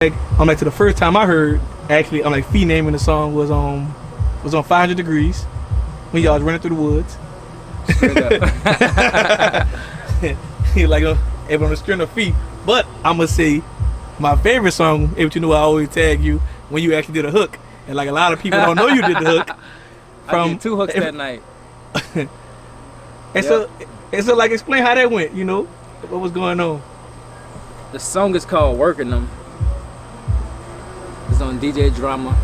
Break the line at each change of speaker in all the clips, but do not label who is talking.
I'm like to the first time I heard actually I'm like Fee naming the song was on 500 Degrees when y'all was running through the woods. He like on the string of Fee. But I'm gonna say my favorite song, if you know I always tag you when you actually did a hook. And like a lot of people don't know you did the hook.
I did 2 hooks that night.
And so like explain how that went, you know? What was going on?
The song is called Working Them. It's on DJ Drama.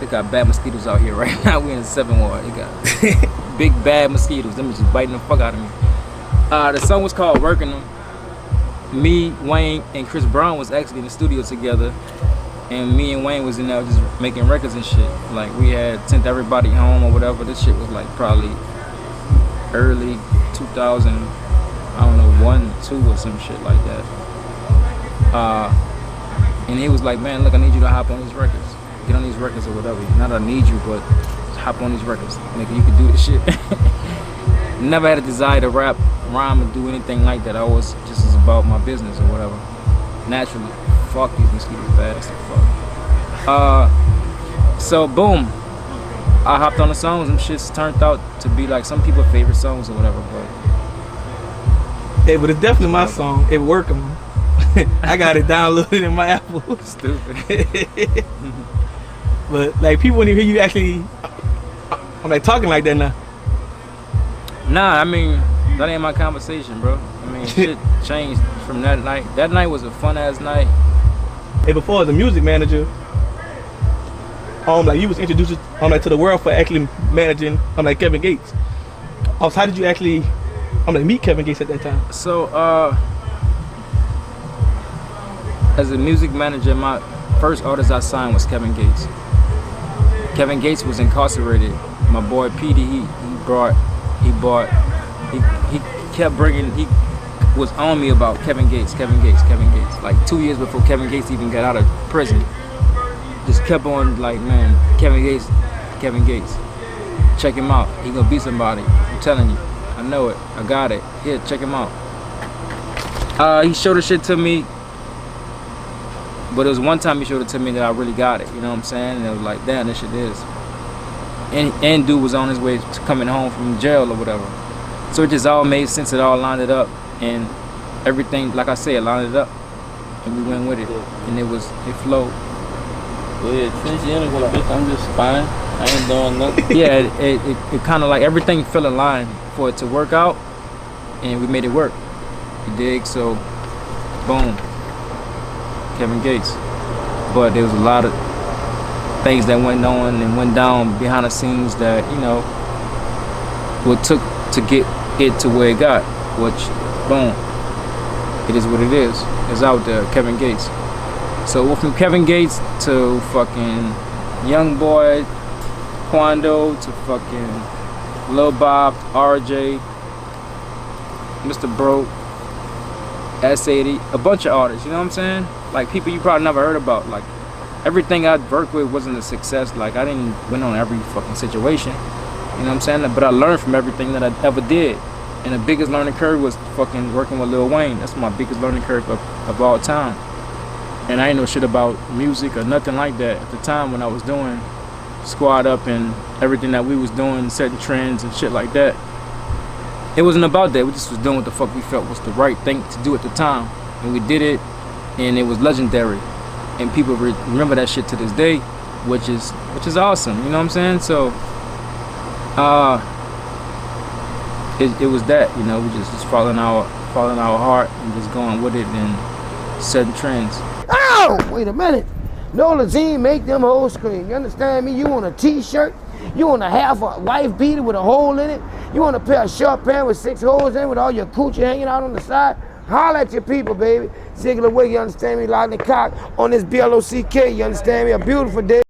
They got bad mosquitoes out here right now. We in the 7th ward. They got big bad mosquitoes. Them just biting the fuck out of me. The song was called Working Them. Me, Wayne, and Chris Brown was actually in the studio together. And me and Wayne was in there just making records and shit. Like we had sent everybody home or whatever. This shit was like probably early 2000, I don't know, 1, 2 or some shit like that. And he was like, man, look, I need you to hop on these records. Get on these records or whatever. Not I need you, but hop on these records. Nigga, you can do this shit. Never had a desire to rap, rhyme, or do anything like that. I always just was about my business or whatever. Naturally. Fuck these mosquitoes bad as fuck. So boom. I hopped on the songs and shits turned out to be like some people's favorite songs or whatever, but
Hey, but it's definitely my song. It working. I got it downloaded in my Apple.
Stupid.
But like people when you hear you actually I'm like talking like that now.
Nah, I mean, that ain't my conversation, bro. I mean, shit changed from that night. That night was a fun ass night.
Hey, before as a music manager, like you was introduced like to the world for actually managing like Kevin Gates. Also, how did you actually like meet Kevin Gates at that time?
So as a music manager, my first artist I signed was Kevin Gates. Kevin Gates was incarcerated. My boy Petey, he kept bringing, he was on me about Kevin Gates. Like 2 years before Kevin Gates even got out of prison. Just kept on like, man, Kevin Gates. Check him out. He gonna be somebody. I'm telling you. I know it. I got it. Here, check him out. He showed the shit to me. But it was one time he showed it to me that I really got it. You know what I'm saying? And it was like, damn, this shit is. And dude was on his way to coming home from jail or whatever. So it just all made sense. It all lined it up. And everything, like I said, lined it up. And we went with it. And it flowed.
Yeah, since you in bitch, I'm just fine. I ain't doing nothing.
Yeah, it kind of like everything fell in line for it to work out. And we made it work. You dig? So, boom. Kevin Gates. But there was a lot of things that went on and went down behind the scenes that, you know, what took to get it to where it got, which, boom, it is what it is. It's out there, Kevin Gates. So from Kevin Gates to fucking Young Boy, Quando, to fucking Lil Bob, RJ, Mr. Broke, S80, a bunch of artists, you know what I'm saying? Like people you probably never heard about. Like everything I worked with wasn't a success. Like I didn't win on every fucking situation. You know what I'm saying? But I learned from everything that I ever did. And the biggest learning curve was fucking working with Lil Wayne. That's my biggest learning curve of all time. And I ain't know shit about music or nothing like that at the time when I was doing Squad Up and everything that we was doing, setting trends and shit like that. It wasn't about that. We just was doing what the fuck we felt was the right thing to do at the time. And we did it, and it was legendary. And people remember that shit to this day, which is awesome. You know what I'm saying? So, it was that, you know, we just following our heart and just going with it and setting trends.
Oh, wait a minute. Nola Z make them hoes scream. You understand me? You want a t-shirt? You want to have a wife beater with a hole in it? You want a pair of short pants with 6 holes in it with all your coochie hanging out on the side? Holler at your people, baby. Ziggler Wig, you understand me? Lightning Cock on this BLOCK, you understand me? A beautiful day.